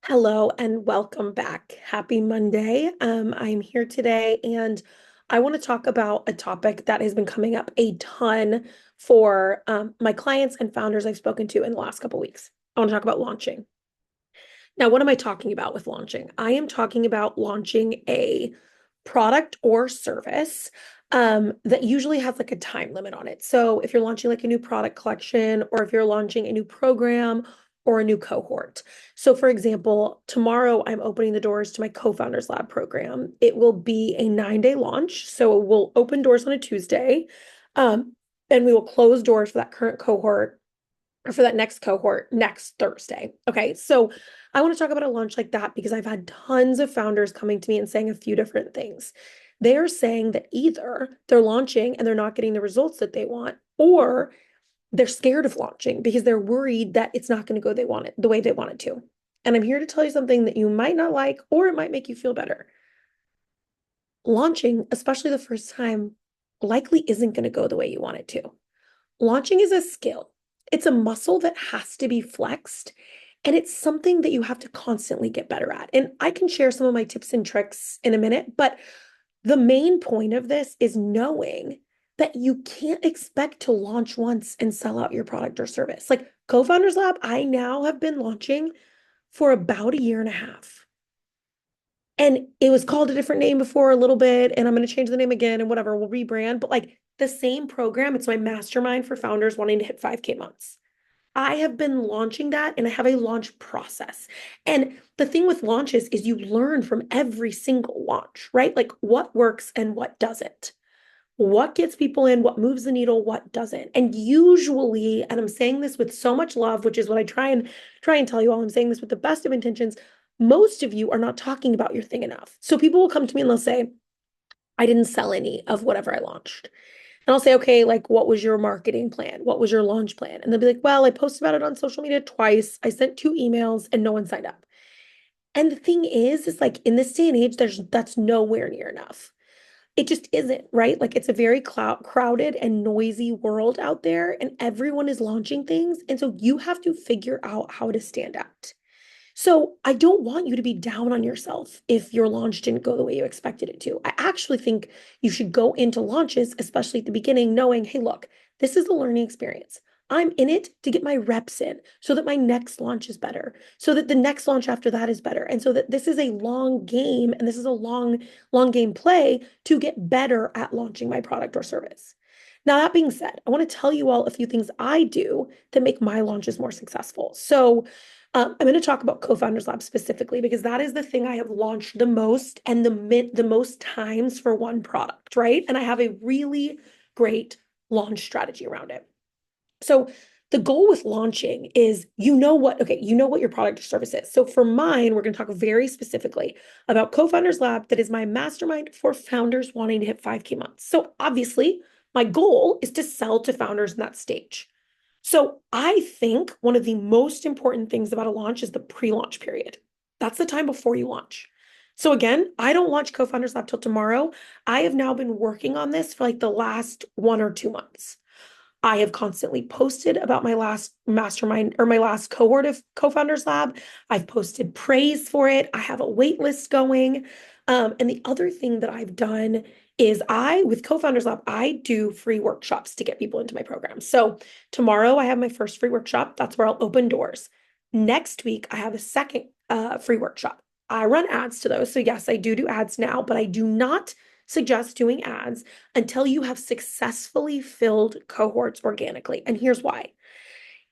Hello and welcome back. Happy Monday. I'm here today and I want to talk about a topic that has been coming up a ton for my clients and founders I've spoken to in the last couple weeks. I want to talk about launching. Now, what am I talking about with launching? I am talking about launching a product or service that usually has like a time limit on it. So if you're launching like a new product collection or if you're launching a new program or a new cohort. So for example, tomorrow I'm opening the doors to my Co-Founders Lab program. It will be a 9-day launch. So we'll open doors on a Tuesday. Um, and we will close doors for that current cohort or for that next cohort next Thursday. Okay. So I want to talk about a launch like that because I've had tons of founders coming to me and saying a few different things. They are saying that either they're launching and they're not getting the results that they want, or they're scared of launching because they're worried that it's not going to go the way they want it to. And I'm here to tell you something that you might not like, or it might make you feel better. Launching, especially the first time, likely isn't going to go the way you want it to. Launching is a skill. It's a muscle that has to be flexed, and it's something that you have to constantly get better at. And I can share some of my tips and tricks in a minute, but the main point of this is knowing that you can't expect to launch once and sell out your product or service. Like Co-Founders Lab, I now have been launching for about a year and a half. And it was called a different name before a little bit, and I'm going to change the name again and whatever, we'll rebrand. But like the same program, it's my mastermind for founders wanting to hit 5K months. I have been launching that and I have a launch process. And the thing with launches is you learn from every single launch, right? Like what works and what doesn't. What gets people in, what moves the needle, what doesn't. And usually, and I'm saying this with so much love, which is what I try and tell you all, I'm saying this with the best of intentions. Most of you are not talking about your thing enough. So people will come to me and they'll say, I didn't sell any of whatever I launched. And I'll say, okay, like, what was your marketing plan? What was your launch plan? And they'll be like, well, I posted about it on social media twice. I sent 2 emails and no one signed up. And the thing is like in this day and age, that's nowhere near enough. It just isn't, right? Like it's a very crowded and noisy world out there, and everyone is launching things. And so you have to figure out how to stand out. So I don't want you to be down on yourself if your launch didn't go the way you expected it to. I actually think you should go into launches, especially at the beginning, knowing, hey, look, this is a learning experience. I'm in it to get my reps in so that my next launch is better, so that the next launch after that is better. And so that this is a long game and this is a long game play to get better at launching my product or service. Now, that being said, I want to tell you all a few things I do that make my launches more successful. So, I'm going to talk about Co-Founders Lab specifically because that is the thing I have launched the most and the most times for one product, right? And I have a really great launch strategy around it. So the goal with launching is you know what your product or service is. So for mine, we're going to talk very specifically about Co-Founders Lab that is my mastermind for founders wanting to hit 5K months. So obviously, my goal is to sell to founders in that stage. So I think one of the most important things about a launch is the pre-launch period. That's the time before you launch. So again, I don't launch Co-Founders Lab till tomorrow. I have now been working on this for like the last 1 or 2 months. I have constantly posted about my last mastermind or my last cohort of Co-Founders Lab. I've posted praise for it. I have a wait list going. And the other thing that I've done is with Co-Founders Lab, I do free workshops to get people into my program. So tomorrow I have my first free workshop. That's where I'll open doors. Next week, I have a second free workshop. I run ads to those. So yes, I do ads now, but I do not suggest doing ads until you have successfully filled cohorts organically. And here's why.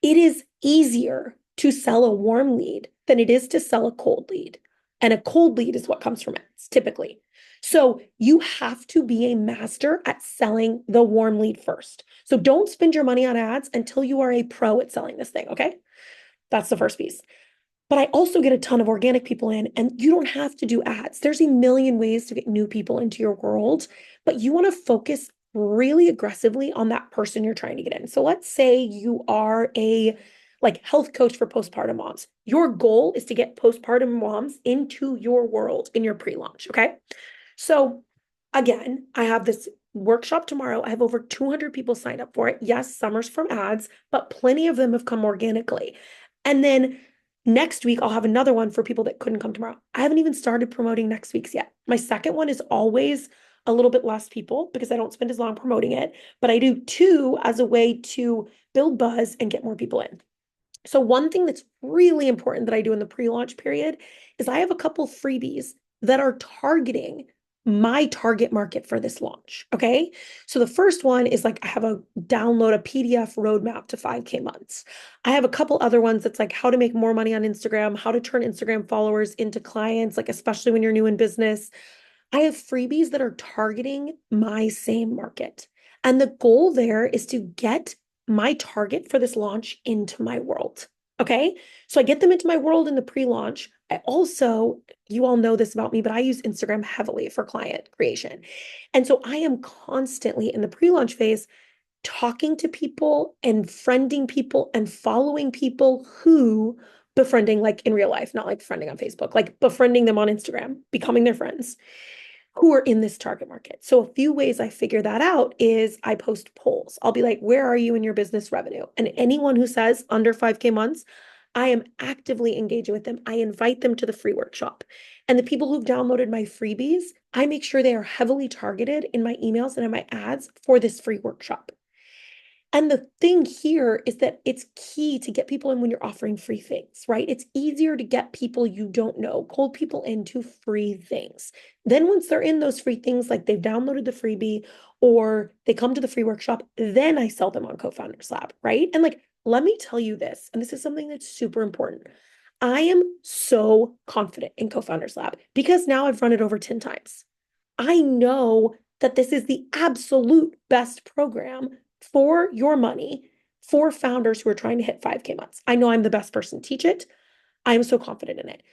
It is easier to sell a warm lead than it is to sell a cold lead. And a cold lead is what comes from ads typically. So you have to be a master at selling the warm lead first. So don't spend your money on ads until you are a pro at selling this thing, okay? That's the first piece. But I also get a ton of organic people in, and you don't have to do ads. There's a million ways to get new people into your world, but you want to focus really aggressively on that person you're trying to get in. So let's say you are a like health coach for postpartum moms. Your goal is to get postpartum moms into your world in your pre-launch, okay? So again, I have this workshop tomorrow. I have over 200 people signed up for it. Yes, some are from ads, but plenty of them have come organically. And then Next week, I'll have another one for people that couldn't come tomorrow. I haven't even started promoting next week's yet. My second one is always a little bit less people because I don't spend as long promoting it, but I do two as a way to build buzz and get more people in. So one thing that's really important that I do in the pre-launch period is I have a couple freebies that are targeting my target market for this launch. Okay. So the first one is like I have a download a PDF roadmap to 5K months. I have a couple other ones that's like how to make more money on Instagram, how to turn Instagram followers into clients, like especially when you're new in business. I have freebies that are targeting my same market. And the goal there is to get my target for this launch into my world. Okay. So I get them into my world in the pre launch. I also, you all know this about me, but I use Instagram heavily for client creation. And so I am constantly in the pre launch phase talking to people and friending people and following people who befriending like in real life, not like befriending on Facebook, like befriending them on Instagram, becoming their friends who are in this target market. So a few ways I figure that out is I post polls. I'll be like, where are you in your business revenue? And anyone who says under 5K months, I am actively engaging with them. I invite them to the free workshop. And the people who've downloaded my freebies, I make sure they are heavily targeted in my emails and in my ads for this free workshop. And the thing here is that it's key to get people in when you're offering free things, right? It's easier to get people you don't know, cold people into free things. Then once they're in those free things, like they've downloaded the freebie or they come to the free workshop, then I sell them on Co-Founders Lab, right? And like, let me tell you this, and this is something that's super important. I am so confident in Co-Founders Lab because now I've run it over 10 times. I know that this is the absolute best program for your money for founders who are trying to hit 5K months. I know I'm the best person to teach it. I am so confident in it.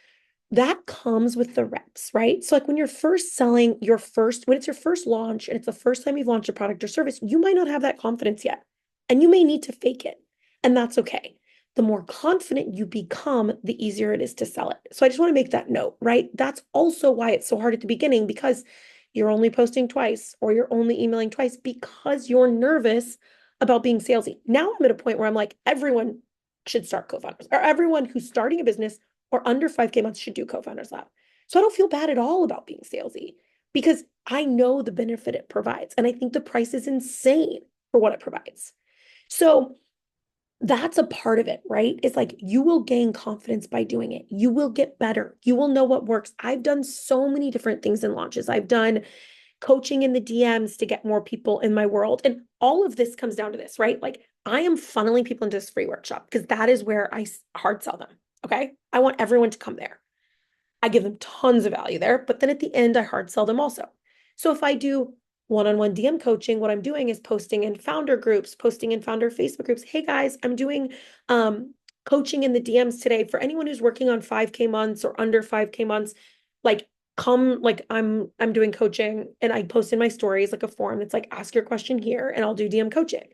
That comes with the reps, right? So, like when you're first selling when it's your first launch and it's the first time you've launched a product or service, you might not have that confidence yet. And you may need to fake it. And that's okay. The more confident you become, the easier it is to sell it. So, I just want to make that note, right? That's also why it's so hard at the beginning because you're only posting twice or you're only emailing twice because you're nervous about being salesy. Now I'm at a point where I'm like, everyone should start co-founders or everyone who's starting a business or under 5K months should do co-founders lab. So I don't feel bad at all about being salesy because I know the benefit it provides. And I think the price is insane for what it provides. So that's a part of it, right? It's like you will gain confidence by doing it. You will get better. You will know what works. I've done so many different things in launches. I've done coaching in the DMs to get more people in my world. And all of this comes down to this, right? Like I am funneling people into this free workshop because that is where I hard sell them. Okay. I want everyone to come there. I give them tons of value there, but then at the end, I hard sell them also. So if I do one-on-one DM coaching, what I'm doing is posting in founder groups, posting in founder Facebook groups. Hey guys, I'm doing coaching in the DMs today for anyone who's working on 5K months or under 5K months. Like come, like I'm doing coaching and I post in my stories like a form that's like ask your question here and I'll do DM coaching.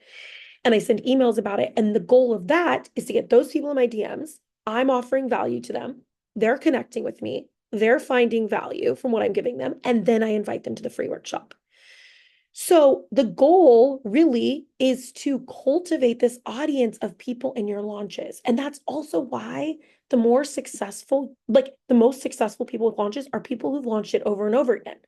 And I send emails about it. And the goal of that is to get those people in my DMs. I'm offering value to them. They're connecting with me. They're finding value from what I'm giving them. And then I invite them to the free workshop. So the goal really is to cultivate this audience of people in your launches. And that's also why the more successful, like the most successful people with launches are people who've launched it over and over again.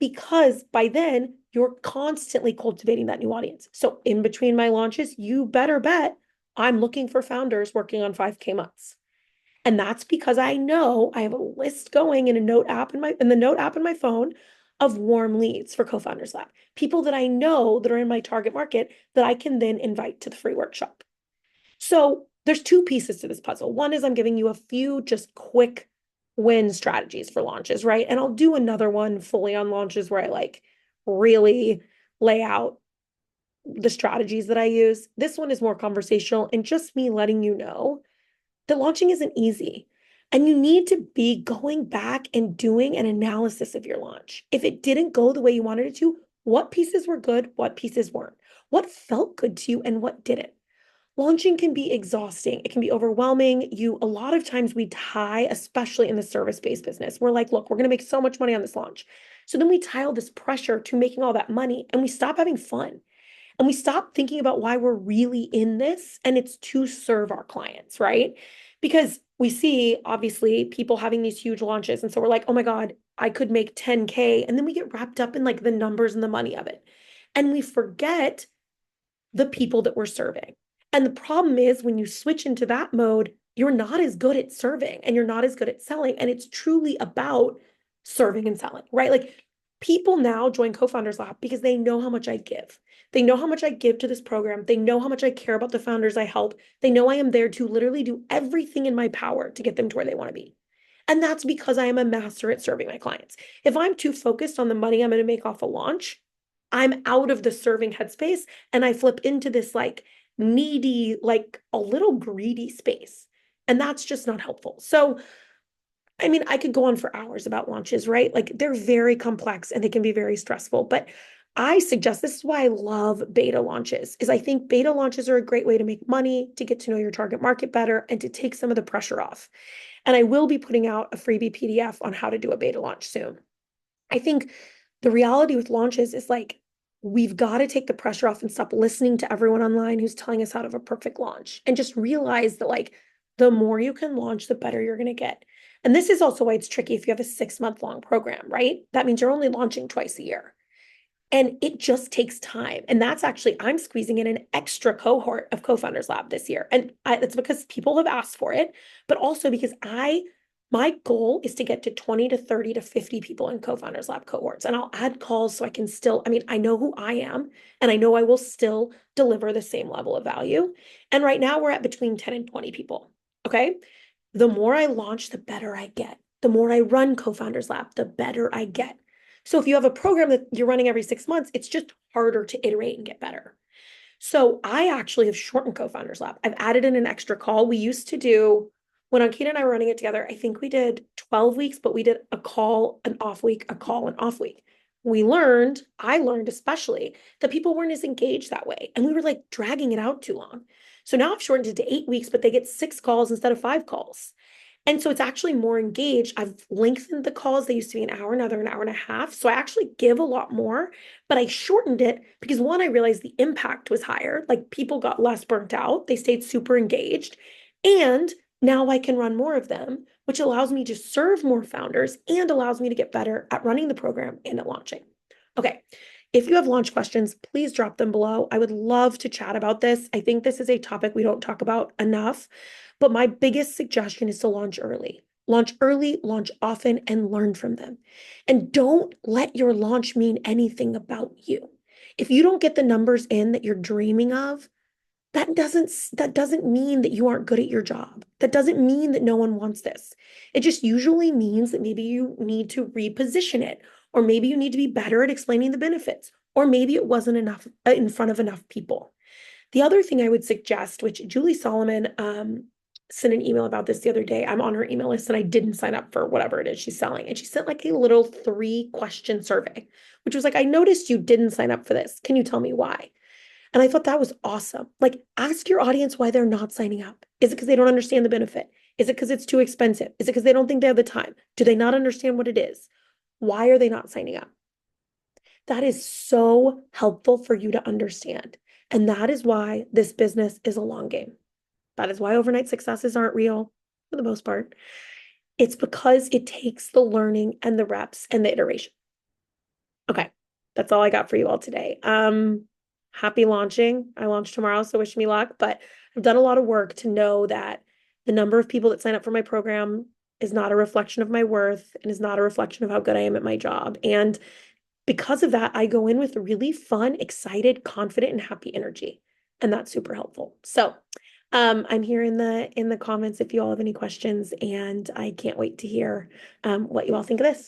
Because by then you're constantly cultivating that new audience. So in between my launches, you better bet I'm looking for founders working on 5K months. And that's because I know I have a list going in a note app in the note app in my phone of warm leads for Co-Founders Lab. People that I know that are in my target market that I can then invite to the free workshop. So there's two pieces to this puzzle. One is I'm giving you a few just quick win strategies for launches, right? And I'll do another one fully on launches where I like really lay out the strategies that I use. This one is more conversational and just me letting you know that launching isn't easy. And you need to be going back and doing an analysis of your launch. If it didn't go the way you wanted it to, what pieces were good, what pieces weren't? What felt good to you and what didn't? Launching can be exhausting. It can be overwhelming. A lot of times we tie, especially in the service-based business, we're like, look, we're going to make so much money on this launch. So then we tie all this pressure to making all that money and we stop having fun. And we stop thinking about why we're really in this and it's to serve our clients, right? Because we see obviously people having these huge launches. And so we're like, oh my God, I could make 10K. And then we get wrapped up in like the numbers and the money of it. And we forget the people that we're serving. And the problem is when you switch into that mode, you're not as good at serving and you're not as good at selling. And it's truly about serving and selling, right? Like people now join Co-Founders Lab because they know how much I give. They know how much I give to this program. They know how much I care about the founders I help. They know I am there to literally do everything in my power to get them to where they want to be. And that's because I am a master at serving my clients. If I'm too focused on the money I'm going to make off a launch, I'm out of the serving headspace and I flip into this like needy, like a little greedy space. And that's just not helpful. So, I mean, I could go on for hours about launches, right? Like they're very complex and they can be very stressful, but I suggest this is why I love beta launches is I think beta launches are a great way to make money, to get to know your target market better and to take some of the pressure off. And I will be putting out a freebie PDF on how to do a beta launch soon. I think the reality with launches is like, we've got to take the pressure off and stop listening to everyone online who's telling us how to have a perfect launch and just realize that like the more you can launch, the better you're going to get. And this is also why it's tricky if you have a 6-month long program, right? That means you're only launching twice a year. And it just takes time. And that's actually, I'm squeezing in an extra cohort of Co-Founders Lab this year. And it's because people have asked for it, but also because my goal is to get to 20 to 30 to 50 people in Co-Founders Lab cohorts. And I'll add calls so I can still, I mean, I know who I am and I know I will still deliver the same level of value. And right now we're at between 10 and 20 people. Okay. The more I launch, the better I get. The more I run Co-Founders Lab, the better I get. So if you have a program that you're running every 6 months, it's just harder to iterate and get better. So I actually have shortened Co-Founders Lab. I've added in an extra call. We used to do, when Ankita and I were running it together, I think we did 12 weeks, but we did a call, an off week, a call, an off week. I learned especially that people weren't as engaged that way. And we were like dragging it out too long. So now I've shortened it to 8 weeks, but they get 6 calls instead of 5 calls. And so it's actually more engaged. I've lengthened the calls. They used to be an hour, now they're an hour and a half. So I actually give a lot more, but I shortened it because one, I realized the impact was higher. Like people got less burnt out. They stayed super engaged. And now I can run more of them, which allows me to serve more founders and allows me to get better at running the program and at launching. Okay. If you have launch questions, please drop them below. I would love to chat about this. I think this is a topic we don't talk about enough. But my biggest suggestion is to launch early. Launch early, launch often, and learn from them. And don't let your launch mean anything about you. If you don't get the numbers in that you're dreaming of, that doesn't mean that you aren't good at your job. That doesn't mean that no one wants this. It just usually means that maybe you need to reposition it, or maybe you need to be better at explaining the benefits, or maybe it wasn't enough in front of enough people. The other thing I would suggest, which Julie Solomon sent an email about this the other day. I'm on her email list and I didn't sign up for whatever it is she's selling. And she sent like a little 3-question survey, which was like, I noticed you didn't sign up for this. Can you tell me why? And I thought that was awesome. Like, ask your audience why they're not signing up. Is it because they don't understand the benefit? Is it because it's too expensive? Is it because they don't think they have the time? Do they not understand what it is? Why are they not signing up? That is so helpful for you to understand. And that is why this business is a long game. That is why overnight successes aren't real for the most part. It's because it takes the learning and the reps and the iteration. Okay, that's all I got for you all today. Happy launching. I launch tomorrow, so wish me luck. But I've done a lot of work to know that the number of people that sign up for my program is not a reflection of my worth and is not a reflection of how good I am at my job. And because of that, I go in with really fun, excited, confident, and happy energy. And that's super helpful. So I'm here in the comments if you all have any questions, and I can't wait to hear what you all think of this.